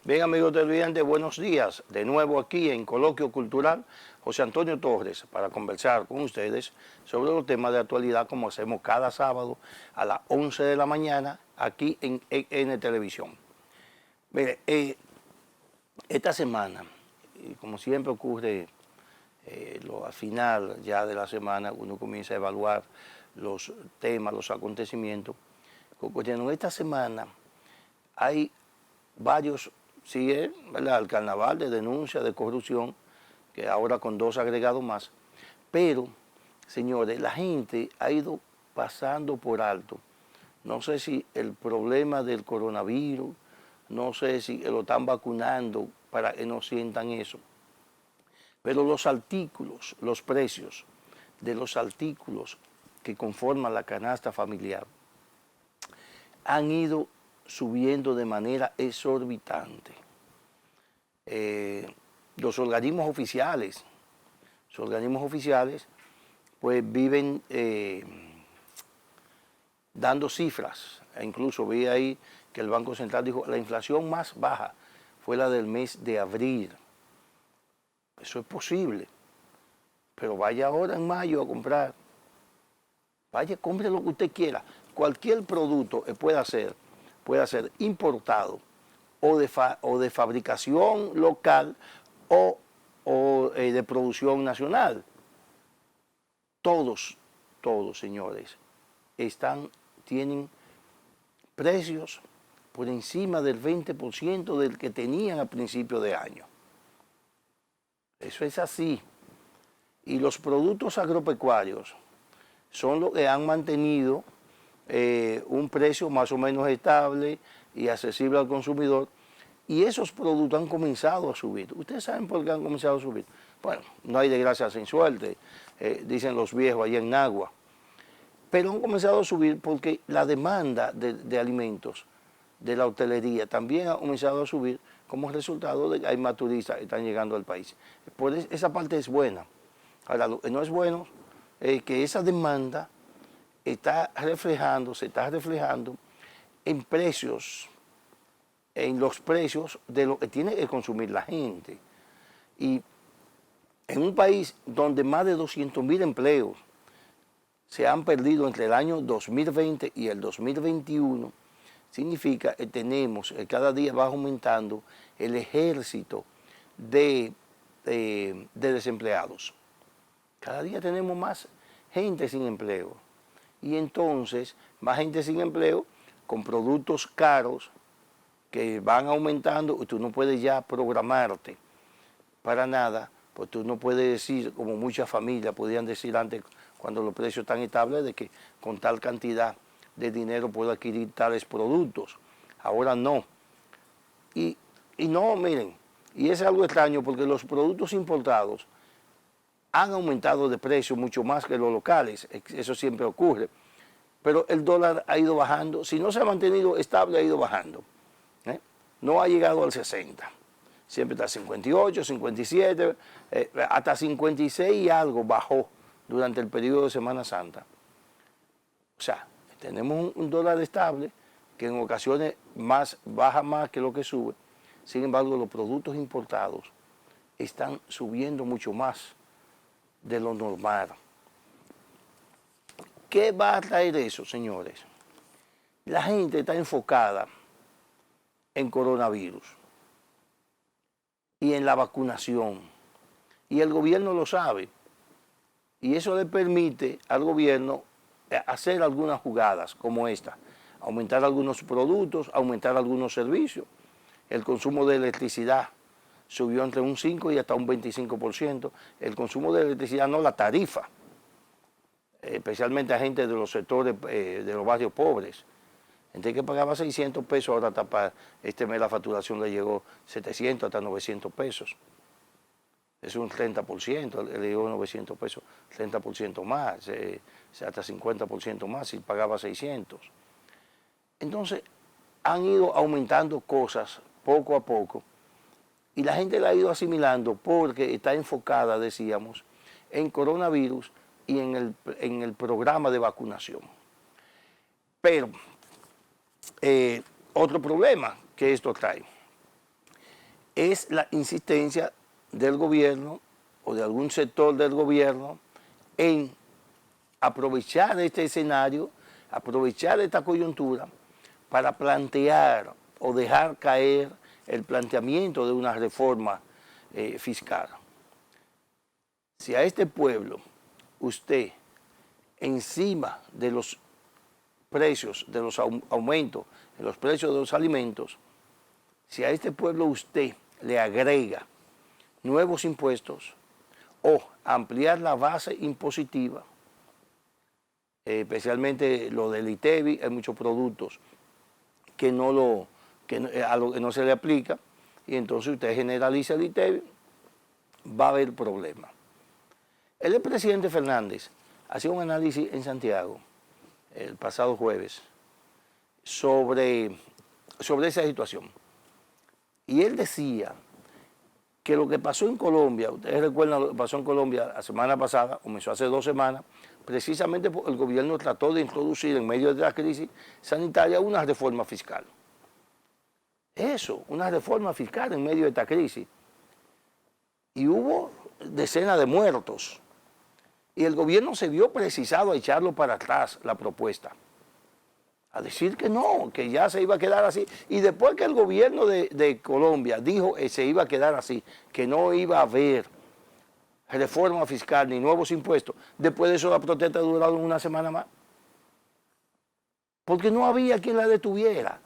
Bien, amigos televidentes, buenos días. De nuevo aquí en Coloquio Cultural, José Antonio Torres, para conversar con ustedes sobre los temas de actualidad, como hacemos cada sábado a las 11 de la mañana, aquí en EN Televisión. Mire, esta semana, como siempre ocurre al final ya de la semana, uno comienza a evaluar los temas, los acontecimientos. En esta semana hay varios, sigue, ¿verdad?, el carnaval de denuncia de corrupción, que ahora con 2 agregados más, pero, señores, la gente ha ido pasando por alto. No sé si el problema del coronavirus, no sé si lo están vacunando para que no sientan eso, pero los artículos, los precios de los artículos que conforman la canasta familiar han ido subiendo de manera exorbitante. Los organismos oficiales pues viven dando cifras. Incluso vi ahí que el Banco Central dijo la inflación más baja fue la del mes de abril. Eso es posible, pero vaya ahora en mayo a comprar. Vaya, compre lo que usted quiera. Cualquier producto pueda ser importado o de fabricación local o de producción nacional. Todos, señores, tienen precios por encima del 20% del que tenían a principio de año. Eso es así. Y los productos agropecuarios son los que han mantenido un precio más o menos estable y accesible al consumidor, y esos productos han comenzado a subir. ¿Ustedes saben por qué han comenzado a subir? Bueno, no hay desgracia sin suerte, dicen los viejos allá en Nagua, pero han comenzado a subir porque la demanda de alimentos de la hotelería también ha comenzado a subir como resultado de que hay más turistas que están llegando al país. Por esa parte es buena. Ahora, lo que no es bueno es que esa demanda se está reflejando en precios, en los precios de lo que tiene que consumir la gente. Y en un país donde más de 200.000 empleos se han perdido entre el año 2020 y el 2021, significa que cada día va aumentando el ejército de desempleados. Cada día tenemos más gente sin empleo. Y entonces, más gente sin empleo, con productos caros que van aumentando, y tú no puedes ya programarte para nada, pues tú no puedes decir, como muchas familias podían decir antes, cuando los precios están estables, de que con tal cantidad de dinero puedo adquirir tales productos. Ahora no. Y no, miren, y es algo extraño porque los productos importados han aumentado de precio mucho más que los locales, eso siempre ocurre, pero el dólar ha ido bajando, si no se ha mantenido estable ha ido bajando, no ha llegado al 60, siempre está 58, 57, hasta 56 y algo bajó durante el periodo de Semana Santa. O sea, tenemos un dólar estable que en ocasiones baja más que lo que sube, sin embargo los productos importados están subiendo mucho más de lo normal. ¿Qué va a traer eso, señores? La gente está enfocada en coronavirus y en la vacunación, y el gobierno lo sabe, y eso le permite al gobierno hacer algunas jugadas como esta, aumentar algunos productos, aumentar algunos servicios. El consumo de electricidad subió entre un 5 y hasta un 25%. El consumo de electricidad, no la tarifa, especialmente a gente de los sectores, de los barrios pobres. Gente que pagaba 600 pesos, ahora para este mes la facturación le llegó 700 hasta 900 pesos. Es un 30%, le llegó 900 pesos, 30% más, hasta 50% más si pagaba 600. Entonces, han ido aumentando cosas poco a poco, y la gente la ha ido asimilando porque está enfocada, decíamos, en coronavirus y en el programa de vacunación. Pero otro problema que esto trae es la insistencia del gobierno o de algún sector del gobierno en aprovechar este escenario, aprovechar esta coyuntura para plantear o dejar caer el planteamiento de una reforma fiscal. Si a este pueblo usted, encima de los precios, de los aumentos en los precios de los alimentos, si a este pueblo usted le agrega nuevos impuestos o ampliar la base impositiva, especialmente lo del ITEVI, hay muchos productos que a lo que no se le aplica, y entonces usted generaliza el ITEVI, va a haber problemas. El presidente Fernández hacía un análisis en Santiago el pasado jueves sobre esa situación. Y él decía que lo que pasó en Colombia, ustedes recuerdan lo que pasó en Colombia la semana pasada, comenzó hace 2 semanas, precisamente porque el gobierno trató de introducir en medio de la crisis sanitaria una reforma fiscal. Eso, una reforma fiscal en medio de esta crisis. Y hubo decenas de muertos. Y el gobierno se vio precisado a echarlo para atrás la propuesta. A decir que no, que ya se iba a quedar así. Y después que el gobierno de Colombia dijo que se iba a quedar así, que no iba a haber reforma fiscal ni nuevos impuestos, después de eso la protesta duraron una semana más. Porque no había quien la detuviera.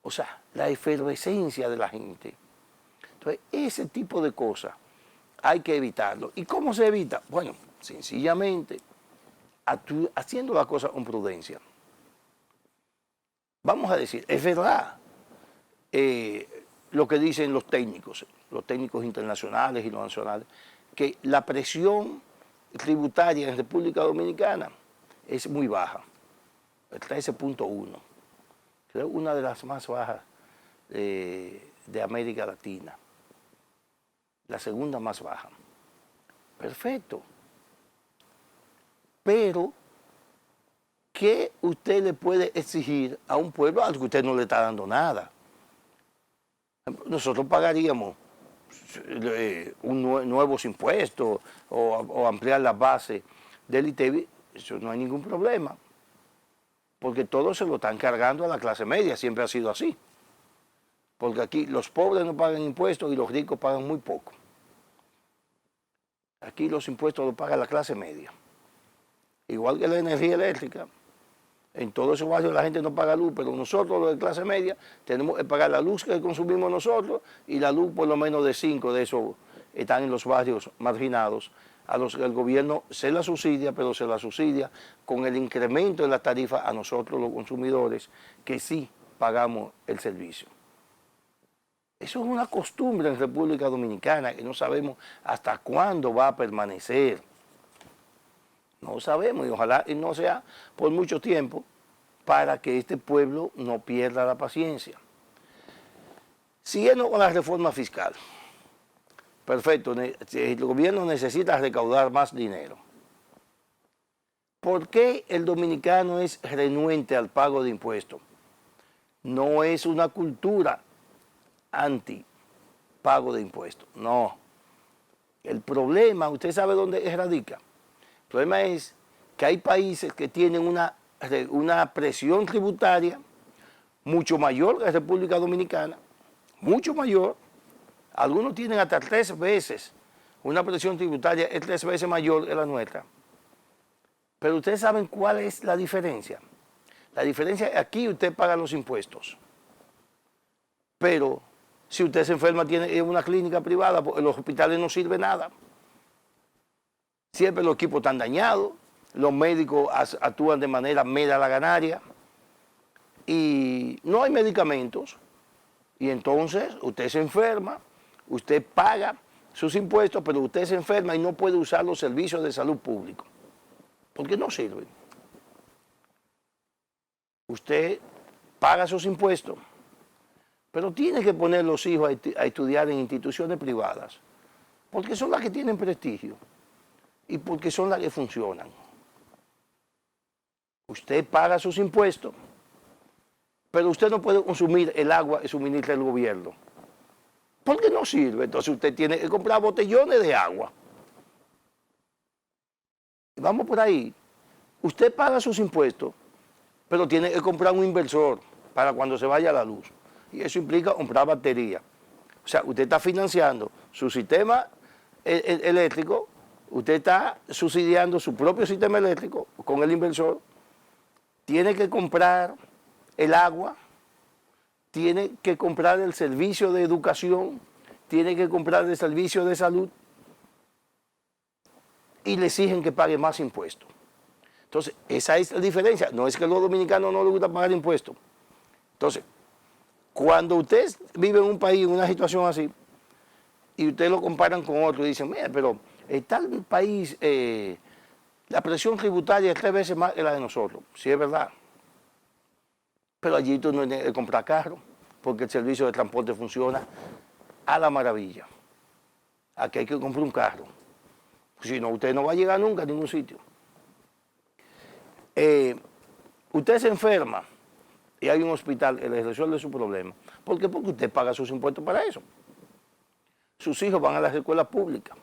O sea, la efervescencia de la gente. Entonces, ese tipo de cosas hay que evitarlo. ¿Y cómo se evita? Bueno, sencillamente haciendo las cosas con prudencia. Vamos a decir, es verdad lo que dicen los técnicos internacionales y los nacionales, que la presión tributaria en República Dominicana es muy baja, el 13.1, creo una de las más bajas de América Latina, la segunda más baja. Perfecto. Pero, ¿qué usted le puede exigir a un pueblo al que usted no le está dando nada? Nosotros pagaríamos nuevos impuestos o ampliar la base del ITEVI, eso no hay ningún problema, porque todo se lo están cargando a la clase media, siempre ha sido así, porque aquí los pobres no pagan impuestos y los ricos pagan muy poco. Aquí los impuestos los paga la clase media, igual que la energía eléctrica. En todos esos barrios la gente no paga luz, pero nosotros, los de clase media, tenemos que pagar la luz que consumimos nosotros y la luz por lo menos de 5 de esos están en los barrios marginados, a los que el gobierno se la subsidia, pero se la subsidia con el incremento de la tarifa a nosotros los consumidores, que sí pagamos el servicio. Eso es una costumbre en República Dominicana que no sabemos hasta cuándo va a permanecer. No sabemos, y ojalá y no sea por mucho tiempo, para que este pueblo no pierda la paciencia. Siguiendo con la reforma fiscal. Perfecto, el gobierno necesita recaudar más dinero. ¿Por qué el dominicano es renuente al pago de impuestos? No es una cultura anti-pago de impuestos, no. El problema, ¿usted sabe dónde radica? El problema es que hay países que tienen una presión tributaria mucho mayor que la República Dominicana, mucho mayor. Algunos tienen hasta 3 veces, una presión tributaria es 3 veces mayor que la nuestra. Pero ustedes saben cuál es la diferencia. La diferencia es que aquí usted paga los impuestos, pero si usted se enferma tiene una clínica privada, en los hospitales no sirve nada. Siempre los equipos están dañados, los médicos actúan de manera medalaganaria y no hay medicamentos. Y entonces usted se enferma, usted paga sus impuestos, pero usted se enferma y no puede usar los servicios de salud público, porque no sirven. Usted paga sus impuestos, pero tiene que poner los hijos a estudiar en instituciones privadas, porque son las que tienen prestigio y porque son las que funcionan. Usted paga sus impuestos, pero usted no puede consumir el agua que suministra el gobierno. porque no sirve. Entonces usted tiene que comprar botellones de agua. Vamos por ahí. Usted paga sus impuestos, pero tiene que comprar un inversor para cuando se vaya la luz. Y eso implica comprar batería. O sea, usted está financiando su sistema eléctrico, usted está subsidiando su propio sistema eléctrico con el inversor, tiene que comprar el agua, tiene que comprar el servicio de educación, tiene que comprar el servicio de salud y le exigen que pague más impuestos. Entonces, esa es la diferencia. No es que a los dominicanos no les gusta pagar impuestos. Entonces, cuando usted vive en un país, en una situación así, y ustedes lo comparan con otro y dicen, mira, pero en tal país la presión tributaria es 3 veces más que la de nosotros. Sí, es verdad. Pero allí tú no tienes que comprar carro, porque el servicio de transporte funciona a la maravilla. Aquí hay que comprar un carro. Si no, usted no va a llegar nunca a ningún sitio. Usted se enferma y hay un hospital que le resuelve su problema. ¿Por qué? Porque usted paga sus impuestos para eso. Sus hijos van a las escuelas públicas.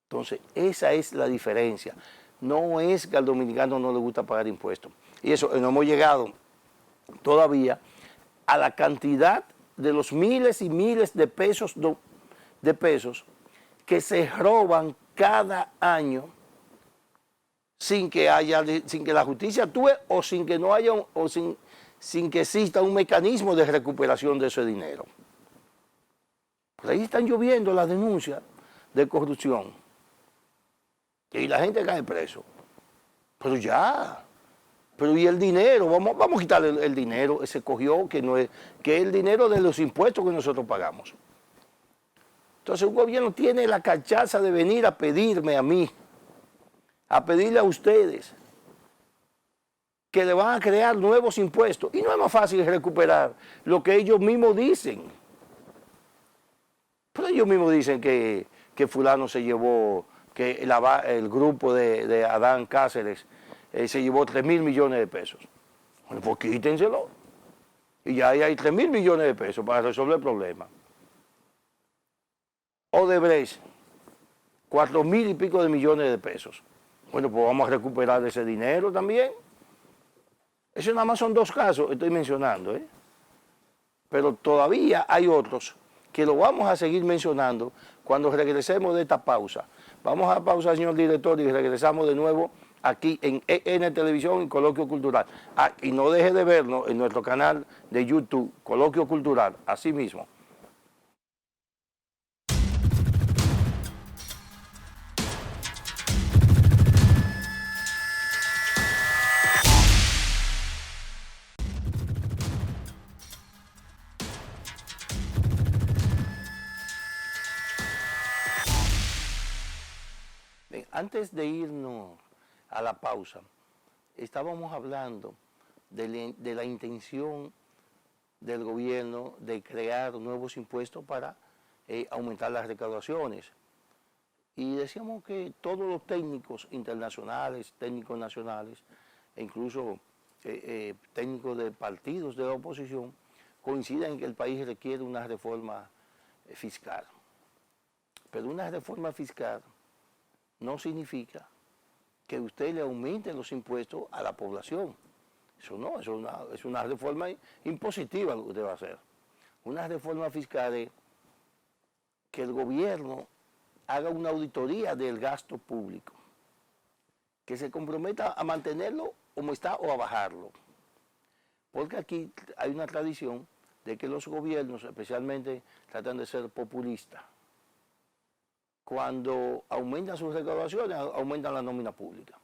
Entonces, esa es la diferencia. No es que al dominicano no le gusta pagar impuestos. Y eso, no hemos llegado todavía a la cantidad de los miles y miles de pesos, que se roban cada año sin que la justicia actúe o sin que no haya sin que exista un mecanismo de recuperación de ese dinero. Por ahí están lloviendo las denuncias de corrupción y la gente cae preso. Pero ya, pero ¿y el dinero? Vamos a quitarle el dinero, ese cogió, que es el dinero de los impuestos que nosotros pagamos. Entonces un gobierno tiene la cachaza de venir a pedirme a mí, a pedirle a ustedes que le van a crear nuevos impuestos. Y no es más fácil recuperar lo que ellos mismos dicen. Pero ellos mismos dicen que fulano se llevó, que el grupo de Adán Cáceres se llevó 3.000 millones de pesos. Bueno, pues quítenselo. Y ya ahí hay 3.000 millones de pesos para resolver el problema. Odebrecht, 4.000 y pico de millones de pesos. Bueno, pues vamos a recuperar ese dinero también. Eso nada más son 2 casos que estoy mencionando, ¿eh? Pero todavía hay otros que lo vamos a seguir mencionando cuando regresemos de esta pausa. Vamos a pausa, señor director, y regresamos de nuevo aquí en EN Televisión y Coloquio Cultural. Y no deje de vernos en nuestro canal de YouTube, Coloquio Cultural, así mismo. Antes de irnos a la pausa, estábamos hablando de la intención del gobierno de crear nuevos impuestos para aumentar las recaudaciones. Y decíamos que todos los técnicos internacionales, técnicos nacionales, e incluso técnicos de partidos de la oposición, coinciden en que el país requiere una reforma fiscal. Pero una reforma fiscal no significa que usted le aumente los impuestos a la población. Eso no, es una reforma impositiva lo que usted va a hacer. Una reforma fiscal es que el gobierno haga una auditoría del gasto público, que se comprometa a mantenerlo como está o a bajarlo. Porque aquí hay una tradición de que los gobiernos especialmente tratan de ser populistas. Cuando aumentan sus recaudaciones, aumentan la nómina pública.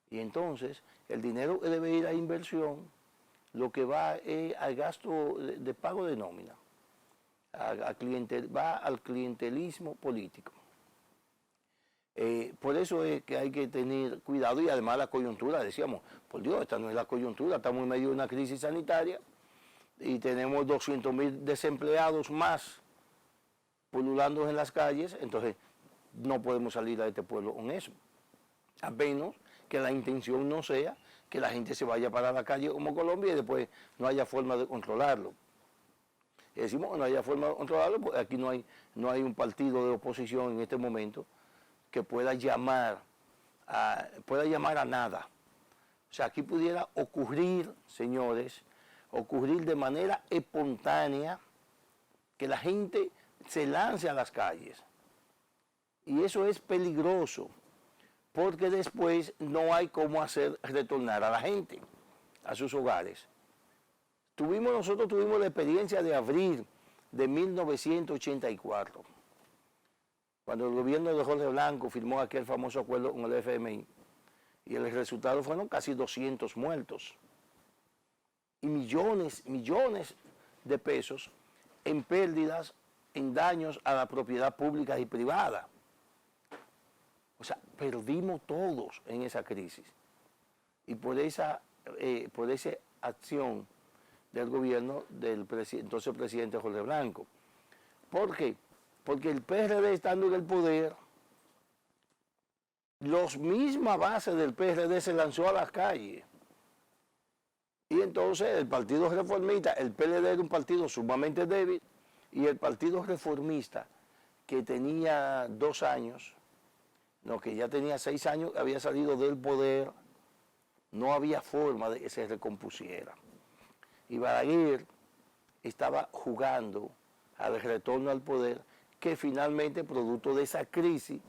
Y entonces, el dinero que debe ir a inversión, lo que va es al gasto de pago de nómina, va al clientelismo político. Por eso es que hay que tener cuidado y además la coyuntura, decíamos, por Dios, esta no es la coyuntura, estamos en medio de una crisis sanitaria y tenemos 200.000 desempleados más pululando en las calles, entonces no podemos salir a este pueblo con eso. A menos que la intención no sea que la gente se vaya para la calle como Colombia y después no haya forma de controlarlo. Y decimos que no haya forma de controlarlo, porque aquí no hay un partido de oposición en este momento que pueda llamar a nada. O sea, aquí pudiera ocurrir, señores, ocurrir de manera espontánea que la gente se lance a las calles. Y eso es peligroso, porque después no hay cómo hacer retornar a la gente a sus hogares. Nosotros tuvimos la experiencia de abril de 1984, cuando el gobierno de Jorge Blanco firmó aquel famoso acuerdo con el FMI, y el resultado fueron casi 200 muertos y millones de pesos en pérdidas, en daños a la propiedad pública y privada. O sea, perdimos todos en esa crisis. Y por esa acción del gobierno del entonces presidente Jorge Blanco. ¿Por qué? Porque el PRD, estando en el poder, los misma base del PRD se lanzó a las calles. Y entonces el Partido Reformista, el PLD era un partido sumamente débil, y el Partido Reformista, que tenía 2 años, no, que ya tenía 6 años, había salido del poder, no había forma de que se recompusiera. Y Balaguer estaba jugando al retorno al poder, que finalmente, producto de esa crisis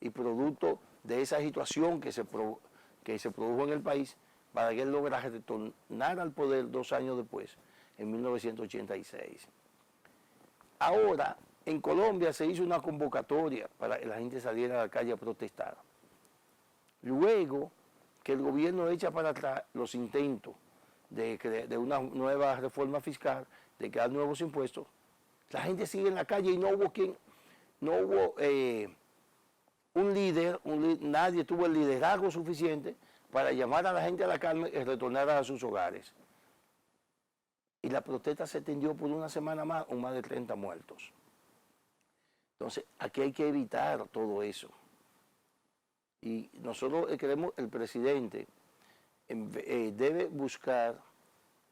y producto de esa situación que se produjo en el país, Balaguer logra retornar al poder 2 años después, en 1986. Ahora, en Colombia se hizo una convocatoria para que la gente saliera a la calle a protestar. Luego que el gobierno echa para atrás los intentos de una nueva reforma fiscal, de crear nuevos impuestos, la gente sigue en la calle y no hubo un líder, nadie tuvo el liderazgo suficiente para llamar a la gente a la calma y retornar a sus hogares. Y la protesta se extendió por una semana más, con más de 30 muertos. Entonces, aquí hay que evitar todo eso. Y nosotros queremos, el presidente debe buscar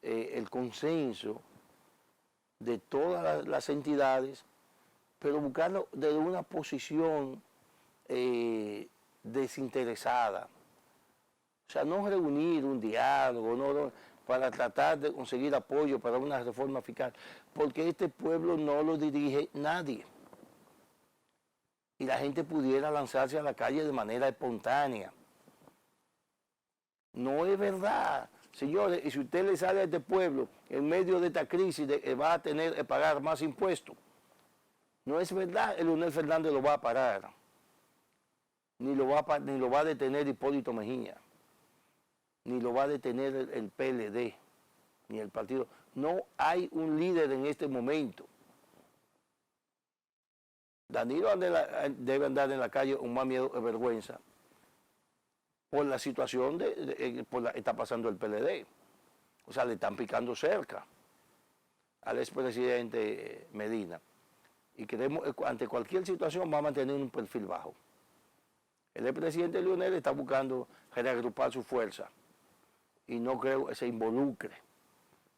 el consenso de todas las entidades, pero buscarlo desde una posición desinteresada. O sea, no reunir un diálogo, para tratar de conseguir apoyo para una reforma fiscal, porque este pueblo no lo dirige nadie. Y la gente pudiera lanzarse a la calle de manera espontánea. No es verdad, señores, y si usted le sale a este pueblo en medio de esta crisis, va a tener que pagar más impuestos. No es verdad, el Leonel Fernández lo va a parar, ni lo va a detener Hipólito Mejía, ni lo va a detener el PLD, ni el partido. No hay un líder en este momento. Danilo debe andar en la calle con más miedo que vergüenza por la situación está pasando el PLD. O sea, le están picando cerca al expresidente Medina. Y queremos, ante cualquier situación, va a mantener un perfil bajo. El expresidente Leonel está buscando reagrupar su fuerza y no creo que se involucre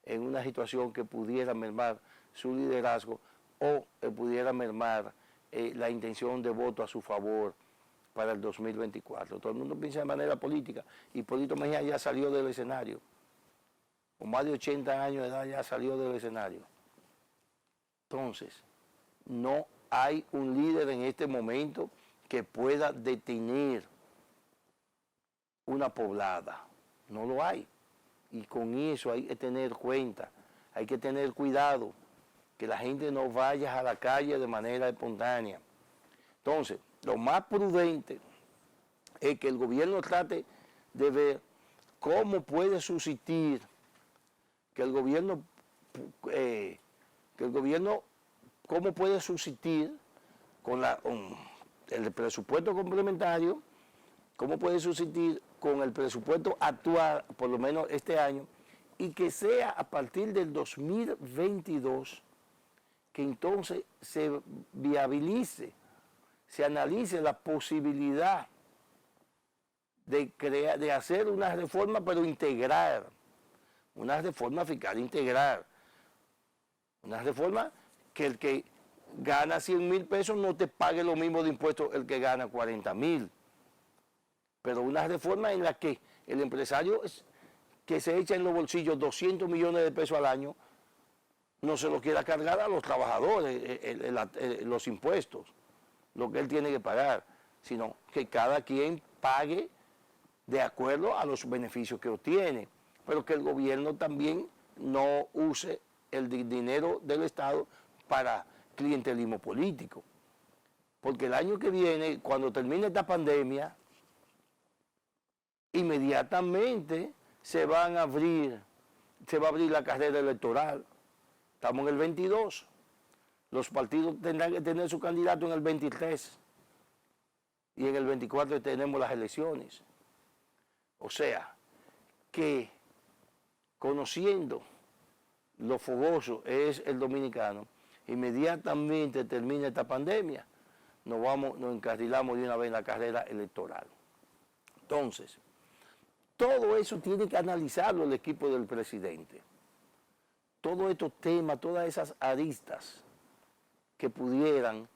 en una situación que pudiera mermar su liderazgo o pudiera mermar la intención de voto a su favor para el 2024. Todo el mundo piensa de manera política. Hipólito Mejía ya salió del escenario. Con más de 80 años de edad ya salió del escenario. Entonces, no hay un líder en este momento que pueda detener una poblada. No lo hay. Y con eso hay que tener cuenta, hay que tener cuidado, que la gente no vaya a la calle de manera espontánea. Entonces, lo más prudente es que el gobierno trate de ver cómo puede subsistir, cómo puede subsistir con el presupuesto complementario, cómo puede subsistir con el presupuesto actual, por lo menos este año, y que sea a partir del 2022 que entonces se viabilice, se analice la posibilidad de hacer una reforma, pero integrar, una reforma fiscal integral, Una reforma que el que gana 100,000 pesos no te pague lo mismo de impuestos el que gana 40,000. Pero una reforma en la que el empresario que se echa en los bolsillos 200 millones de pesos al año no se lo quiera cargar a los trabajadores, los impuestos, lo que él tiene que pagar, sino que cada quien pague de acuerdo a los beneficios que obtiene, pero que el gobierno también no use el dinero del Estado para clientelismo político. Porque el año que viene, cuando termine esta pandemia, inmediatamente se va a abrir la carrera electoral. Estamos en el 22. Los partidos tendrán que tener su candidato en el 23. Y en el 24 tenemos las elecciones. O sea, que conociendo lo fogoso es el dominicano, inmediatamente termina esta pandemia, nos encarrilamos de una vez en la carrera electoral. Entonces, todo eso tiene que analizarlo el equipo del presidente. Todos estos temas, todas esas aristas que pudieran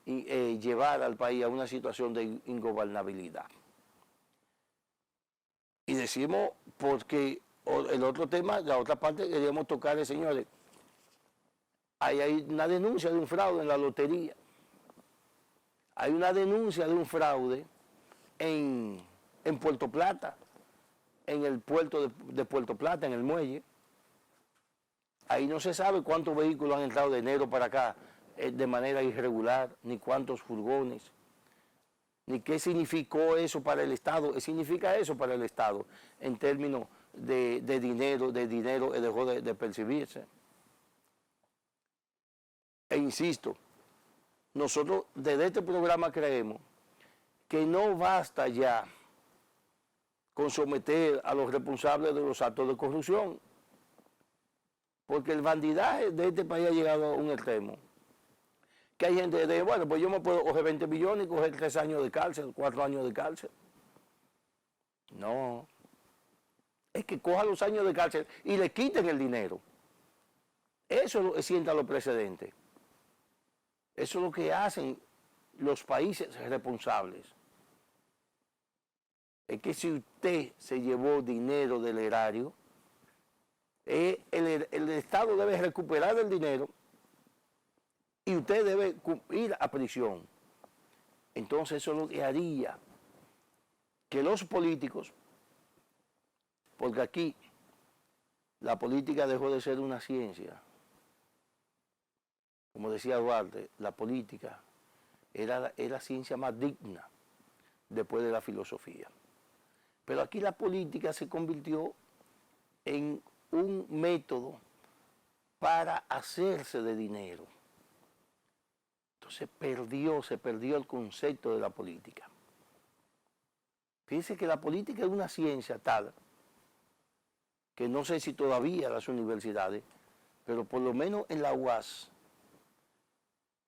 llevar al país a una situación de ingobernabilidad. Y decimos porque el otro tema, la otra parte que queríamos tocar es, señores, hay una denuncia de un fraude en la lotería. Hay una denuncia de un fraude en Puerto Plata, en el puerto de Puerto Plata, en el muelle. Ahí no se sabe cuántos vehículos han entrado de enero para acá de manera irregular, ni cuántos furgones, ni qué significó eso para el Estado. ¿Qué significa eso para el Estado en términos de dinero dejó de percibirse? E insisto, nosotros desde este programa creemos que no basta ya con someter a los responsables de los actos de corrupción, porque el bandidaje de este país ha llegado a un extremo, que hay gente que dice, bueno, pues yo me puedo coger 20 millones y coger 3 años de cárcel, 4 años de cárcel. No, es que coja los años de cárcel y le quiten el dinero. Eso sienta los precedentes. Eso es lo que hacen los países responsables. Es que si usted se llevó dinero del erario, el Estado debe recuperar el dinero y usted debe ir a prisión. Entonces eso es lo que haría que los políticos, porque aquí la política dejó de ser una ciencia. Como decía Duarte, la política era la ciencia más digna después de la filosofía. Pero aquí la política se convirtió en un método para hacerse de dinero. Entonces se perdió el concepto de la política. Fíjense que la política es una ciencia tal que no sé si todavía las universidades, pero por lo menos en la UAS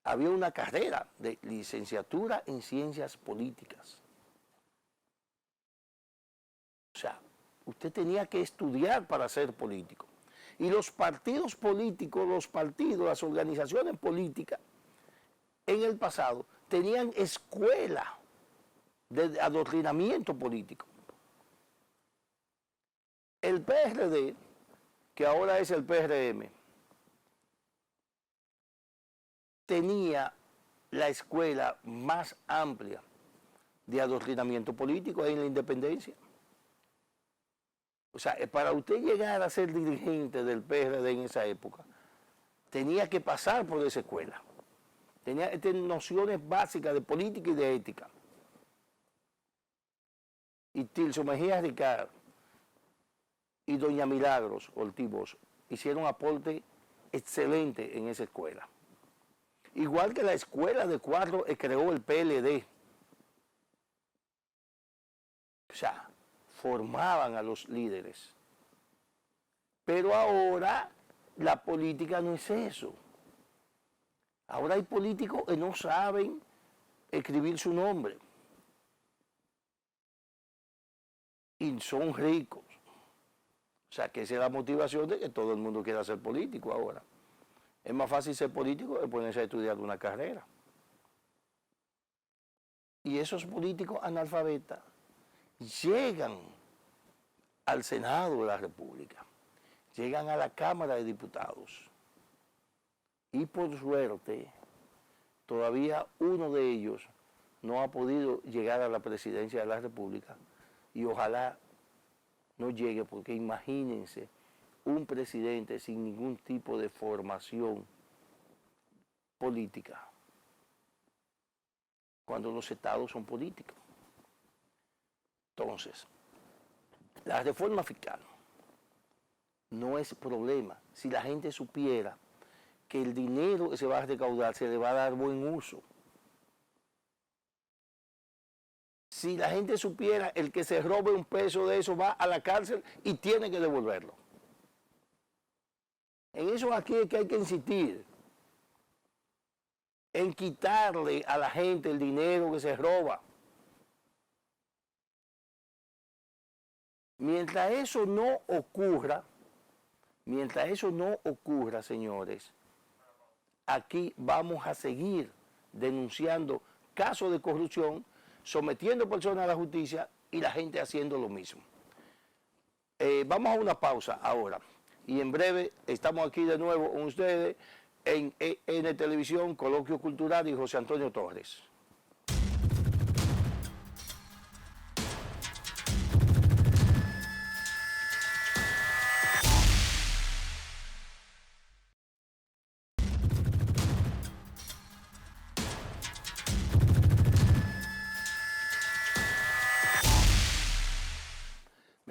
había una carrera de licenciatura en ciencias políticas. O sea, usted tenía que estudiar para ser político. Y los partidos políticos, las organizaciones políticas, en el pasado, tenían escuela de adoctrinamiento político. El PRD, que ahora es el PRM, tenía la escuela más amplia de adoctrinamiento político ahí en la independencia. O sea, para usted llegar a ser dirigente del PRD en esa época, tenía que pasar por esa escuela. Tenía que tener nociones básicas de política y de ética. Y Tirso Mejía Ricard y doña Milagros Ortiz hicieron aporte excelente en esa escuela. Igual que la escuela de cuadro creó el PLD. O sea, formaban a los líderes. Pero ahora la política no es eso. Ahora hay políticos que no saben escribir su nombre. Y son ricos. O sea, que esa es la motivación de que todo el mundo quiera ser político ahora. Es más fácil ser político que ponerse a estudiar una carrera. Y esos políticos analfabetas llegan al Senado de la República, llegan a la Cámara de Diputados. Y por suerte, todavía uno de ellos no ha podido llegar a la presidencia de la República y ojalá no llegue, porque imagínense un presidente sin ningún tipo de formación política, cuando los estados son políticos. Entonces, la reforma fiscal no es problema si la gente supiera que el dinero que se va a recaudar se le va a dar buen uso. Si la gente supiera, el que se robe un peso de eso va a la cárcel y tiene que devolverlo. En eso aquí es que hay que insistir, en quitarle a la gente el dinero que se roba. Mientras eso no ocurra, señores, aquí vamos a seguir denunciando casos de corrupción, sometiendo personas a la justicia y la gente haciendo lo mismo. Vamos a una pausa ahora y en breve estamos aquí de nuevo con ustedes en EN Televisión, Coloquio Cultural y José Antonio Torres.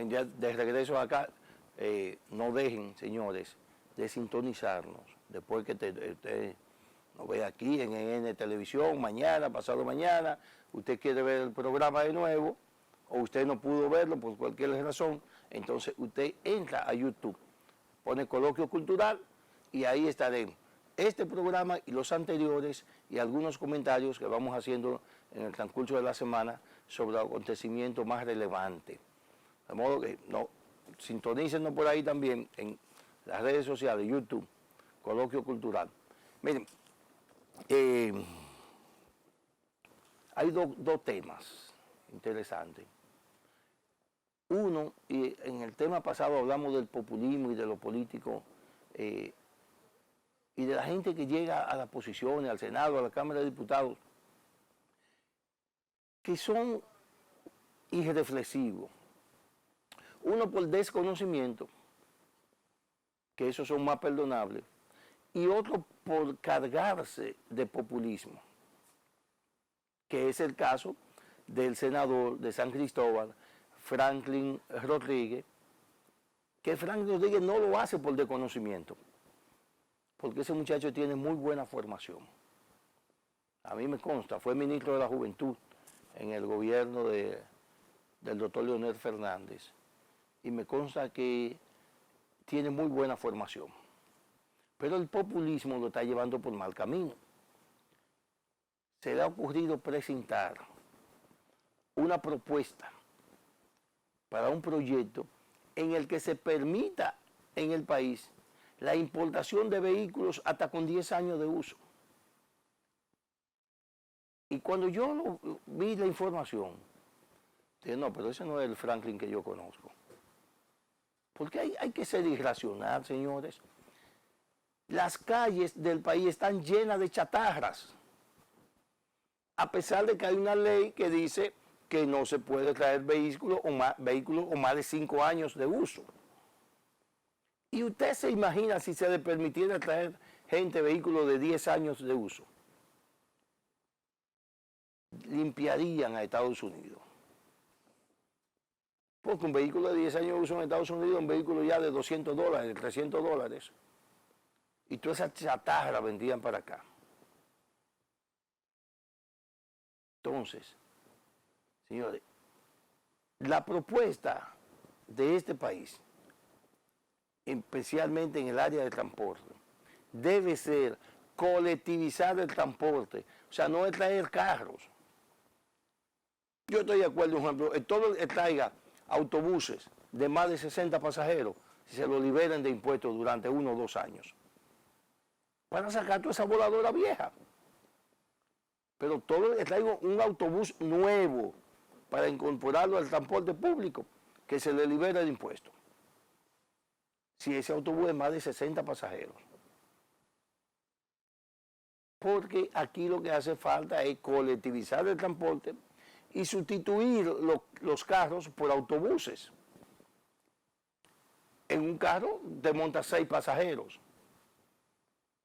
Ya de regreso acá, no dejen, señores, de sintonizarnos. Después que usted nos ve aquí en EN Televisión, mañana, pasado mañana, usted quiere ver el programa de nuevo, o usted no pudo verlo por cualquier razón, entonces usted entra a YouTube, pone Coloquio Cultural y ahí estaremos. Este programa y los anteriores y algunos comentarios que vamos haciendo en el transcurso de la semana sobre los acontecimientos más relevantes. De modo que no, sintonícenos por ahí también en las redes sociales, YouTube, Coloquio Cultural. Miren, hay dos temas interesantes. Uno, y en el tema pasado hablamos del populismo y de los políticos y de la gente que llega a las posiciones, al Senado, a la Cámara de Diputados, que son irreflexivos. Uno por desconocimiento, que esos son más perdonables, y otro por cargarse de populismo, que es el caso del senador de San Cristóbal, Franklin Rodríguez, que Franklin Rodríguez no lo hace por desconocimiento, porque ese muchacho tiene muy buena formación. A mí me consta, fue ministro de la Juventud en el gobierno del doctor Leonel Fernández, y me consta que tiene muy buena formación. Pero el populismo lo está llevando por mal camino. Se le ha ocurrido presentar una propuesta para un proyecto en el que se permita en el país la importación de vehículos hasta con 10 años de uso. Y cuando yo vi la información, dije, no, pero ese no es el Franklin que yo conozco. Porque hay que ser irracional, señores. Las calles del país están llenas de chatarras, a pesar de que hay una ley que dice que no se puede traer vehículos con más de 5 años de uso. Y usted se imagina si se le permitiera traer vehículos de 10 años de uso. Limpiarían a Estados Unidos. Porque un vehículo de 10 años de uso en Estados Unidos es un vehículo ya de $200, de $300. Y toda esa chatarra vendían para acá. Entonces, señores, la propuesta de este país, especialmente en el área de transporte, debe ser colectivizar el transporte. O sea, no es traer carros. Yo estoy de acuerdo, por ejemplo, todo el traiga autobuses de más de 60 pasajeros, si se lo liberen de impuestos durante 1 o 2 años. para sacar toda esa voladora vieja. Pero todo le traigo un autobús nuevo para incorporarlo al transporte público, que se le libera el impuesto. Si ese autobús es más de 60 pasajeros. Porque aquí lo que hace falta es colectivizar el transporte y sustituir los carros por autobuses. En un carro te monta 6 pasajeros.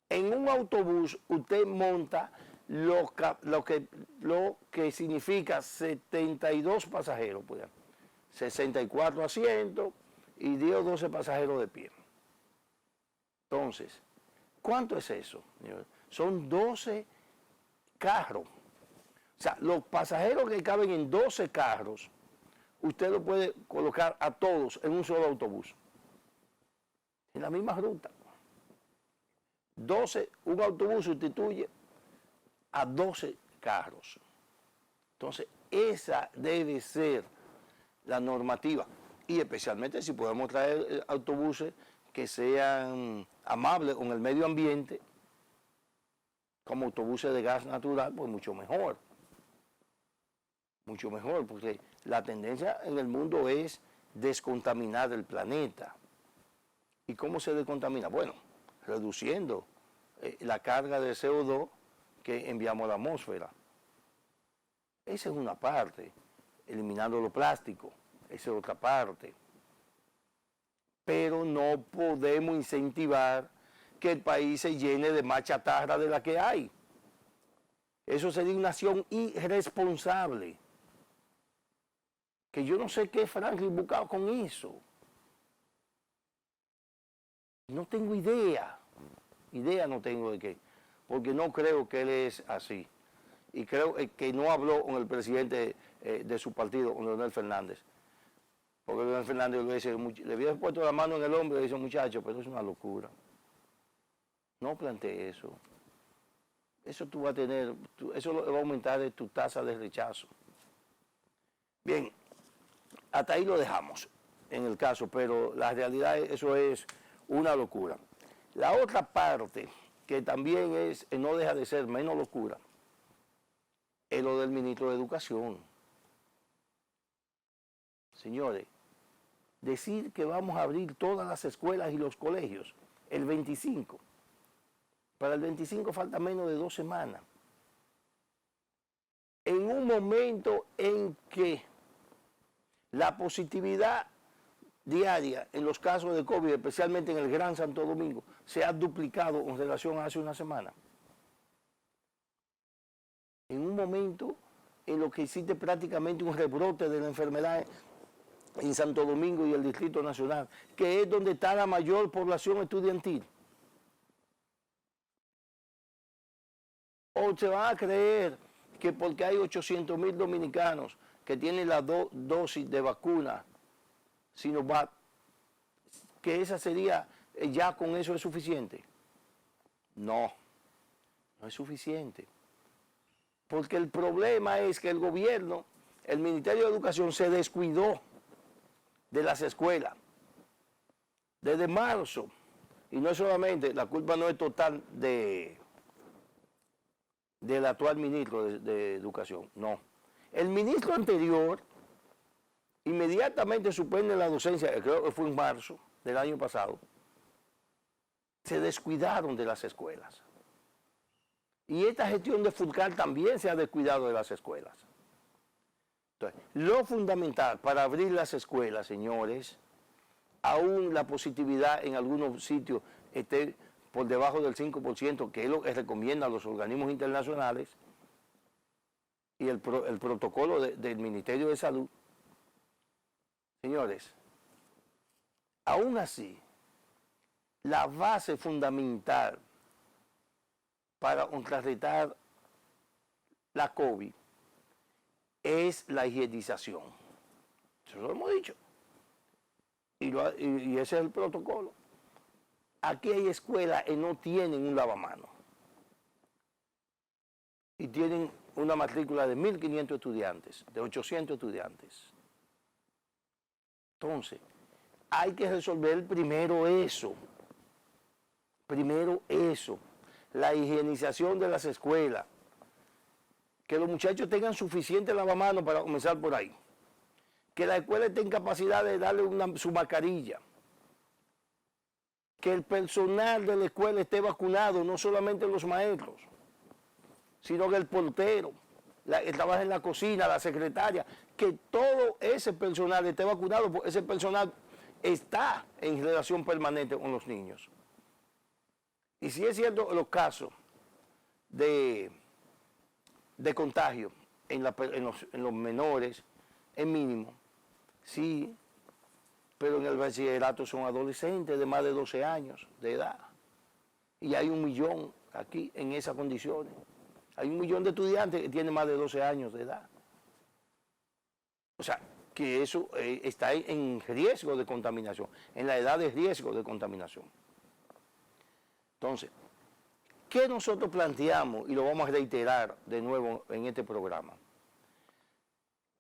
En un autobús usted monta lo que significa 72 pasajeros, pues, 64 asientos y 10 o 12 pasajeros de pie. Entonces, ¿cuánto es eso, señor? Son 12 carros. O sea, los pasajeros que caben en 12 carros, usted lo puede colocar a todos en un solo autobús, en la misma ruta. 12, un autobús sustituye a 12 carros. Entonces, esa debe ser la normativa. Y especialmente si podemos traer autobuses que sean amables con el medio ambiente, como autobuses de gas natural, pues mucho mejor. Mucho mejor, porque la tendencia en el mundo es descontaminar el planeta. ¿Y cómo se descontamina? Bueno, reduciendo la carga de CO2 que enviamos a la atmósfera. Esa es una parte. Eliminando los plásticos, esa es otra parte. Pero no podemos incentivar que el país se llene de más chatarra de la que hay. Eso sería una acción irresponsable. Que yo no sé qué Franklin buscaba con eso. No tengo idea. Idea no tengo de qué. Porque no creo que él es así. Y creo que no habló con el presidente de su partido, con Leonel Fernández. Porque Leonel Fernández le había puesto la mano en el hombro y le dice, muchacho, pero es una locura. No plantee eso. Eso tú vas a tener, eso va a aumentar tu tasa de rechazo. Bien, hasta ahí lo dejamos en el caso, pero la realidad eso es una locura. La otra parte, que también no deja de ser menos locura, es lo del ministro de Educación. Señores, decir que vamos a abrir todas las escuelas y los colegios el 25. Para el 25 falta menos de 2 semanas. En un momento en que la positividad diaria en los casos de COVID, especialmente en el Gran Santo Domingo, se ha duplicado en relación a hace una semana. En un momento en lo que existe prácticamente un rebrote de la enfermedad en Santo Domingo y el Distrito Nacional, que es donde está la mayor población estudiantil. O se van a creer que porque hay 800,000 dominicanos que tienen las 2 dosis de vacuna Sinovac, que esa sería, ya con eso es suficiente. No, no es suficiente. Porque el problema es que el gobierno, el Ministerio de Educación se descuidó de las escuelas desde marzo. Y no es solamente, la culpa no es total del actual ministro de Educación, no. El ministro anterior inmediatamente suspende la docencia, creo que fue en marzo del año pasado, se descuidaron de las escuelas. Y esta gestión de Fulcar también se ha descuidado de las escuelas. Entonces, lo fundamental para abrir las escuelas, señores, aún la positividad en algunos sitios esté por debajo del 5%, que es lo que recomiendan los organismos internacionales y el protocolo del Ministerio de Salud. Señores, aún así, la base fundamental para contrarrestar la COVID es la higienización. Eso lo hemos dicho. Y ese es el protocolo. Aquí hay escuelas que no tienen un lavamanos. Y tienen una matrícula de 1.500 estudiantes, de 800 estudiantes. Entonces, hay que resolver primero eso. Primero eso. la higienización de las escuelas, que los muchachos tengan suficiente lavamanos para comenzar por ahí, que la escuela esté en capacidad de darle su mascarilla, que el personal de la escuela esté vacunado, no solamente los maestros, sino que el portero, que trabaja en la cocina, la secretaria, que todo ese personal esté vacunado, porque ese personal está en relación permanente con los niños. Y si es cierto los casos de contagio en los menores es mínimo, sí, pero en el bachillerato son adolescentes de más de 12 años de edad. Y hay 1 millón aquí en esas condiciones. Hay 1 millón de estudiantes que tienen más de 12 años de edad. O sea, que eso está en riesgo de contaminación, en la edad de riesgo de contaminación. Entonces, ¿qué nosotros planteamos? Y lo vamos a reiterar de nuevo en este programa.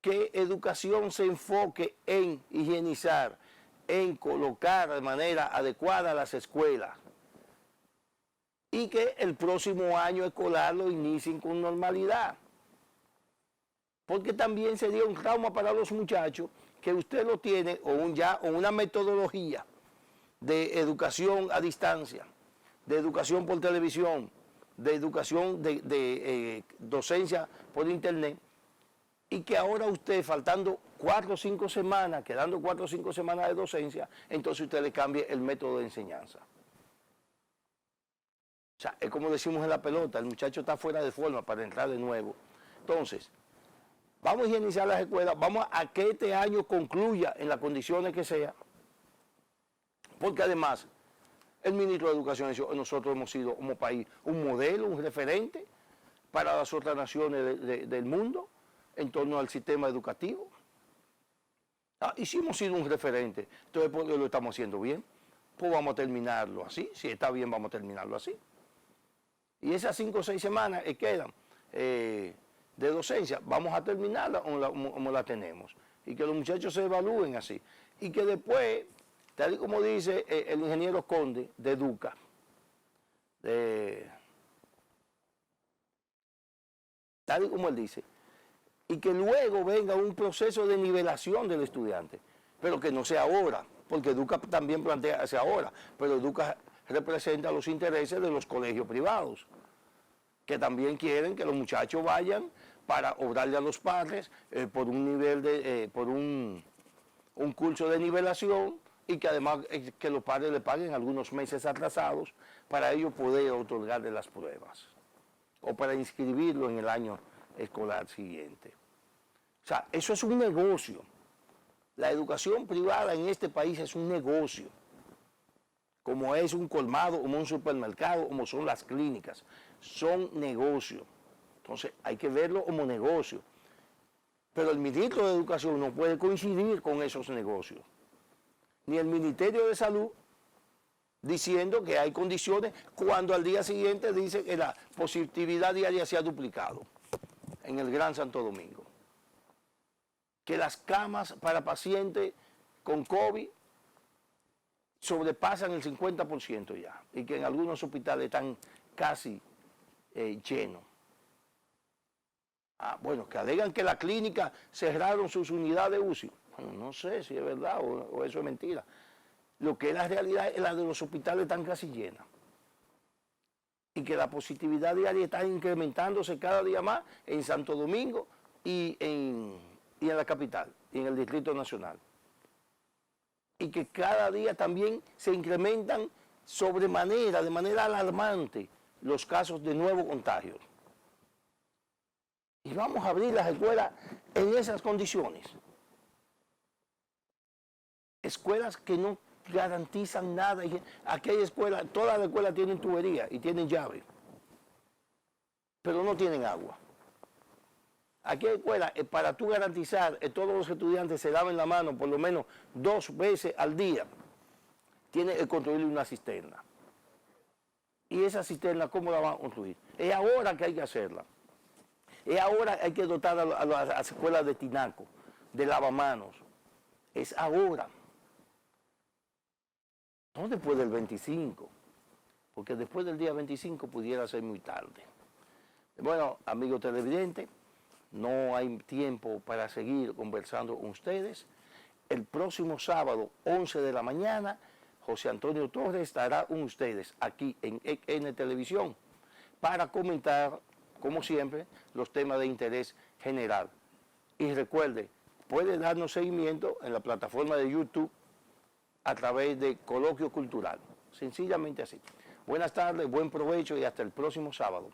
Que educación se enfoque en higienizar, en colocar de manera adecuada las escuelas y que el próximo año escolar lo inicien con normalidad. Porque también sería un trauma para los muchachos que usted lo tiene o una metodología de educación a distancia, de educación por televisión, de educación de docencia por internet, y que ahora usted, faltando 4 o 5 semanas, quedando 4 o 5 semanas de docencia, entonces usted le cambie el método de enseñanza. O sea, es como decimos en la pelota, el muchacho está fuera de forma para entrar de nuevo. Entonces, vamos a higienizar las escuelas, vamos a que este año concluya en las condiciones que sea, porque además, el ministro de Educación dice, nosotros hemos sido como país un modelo, un referente para las otras naciones del mundo en torno al sistema educativo. Y si hemos sido un referente, entonces ¿por qué lo estamos haciendo bien? Pues vamos a terminarlo así, si está bien vamos a terminarlo así. Y esas 5 o 6 semanas que quedan de docencia, vamos a terminarla como la tenemos. Y que los muchachos se evalúen así. Y que después, tal y como dice el ingeniero Conde de Educa, tal y como él dice, y que luego venga un proceso de nivelación del estudiante, pero que no sea ahora, porque Educa también plantea hacia ahora, pero Educa representa los intereses de los colegios privados, que también quieren que los muchachos vayan para obrarle a los padres por un nivel por un curso de nivelación, y que además que los padres le paguen algunos meses atrasados para ellos poder otorgarle las pruebas o para inscribirlo en el año escolar siguiente. O sea, eso es un negocio. La educación privada en este país es un negocio, como es un colmado, como un supermercado, como son las clínicas. Son negocios. Entonces hay que verlo como negocio. Pero el ministro de Educación no puede coincidir con esos negocios. Ni el Ministerio de Salud diciendo que hay condiciones cuando al día siguiente dice que la positividad diaria se ha duplicado en el Gran Santo Domingo. Que las camas para pacientes con COVID sobrepasan el 50% ya, y que en algunos hospitales están casi llenos. Bueno, que alegan que la clínica cerraron sus unidades de UCI. Bueno, no sé si es verdad o eso es mentira. Lo que es la realidad es la de los hospitales están casi llenas. Y que la positividad diaria está incrementándose cada día más en Santo Domingo y en la capital, y en el Distrito Nacional. Y que cada día también se incrementan sobremanera, de manera alarmante, los casos de nuevos contagios. Y vamos a abrir las escuelas en esas condiciones. Escuelas que no garantizan nada. Aquí hay escuelas, todas las escuelas tienen tubería y tienen llave, pero no tienen agua. Aquí hay escuelas, para tú garantizar que todos los estudiantes se laven la mano por lo menos 2 veces al día, tiene que construir una cisterna. Y esa cisterna, ¿cómo la van a construir? Es ahora que hay que hacerla. Es ahora que hay que dotar a las escuelas de tinaco, de lavamanos. Es ahora. No después del 25. porque después del día 25 pudiera ser muy tarde. Bueno, amigos televidentes, no hay tiempo para seguir conversando con ustedes. El próximo sábado, 11 de la mañana, José Antonio Torres estará con ustedes aquí en EN Televisión para comentar, como siempre, los temas de interés general. Y recuerde, puede darnos seguimiento en la plataforma de YouTube a través de Coloquio Cultural. Sencillamente así. Buenas tardes, buen provecho y hasta el próximo sábado.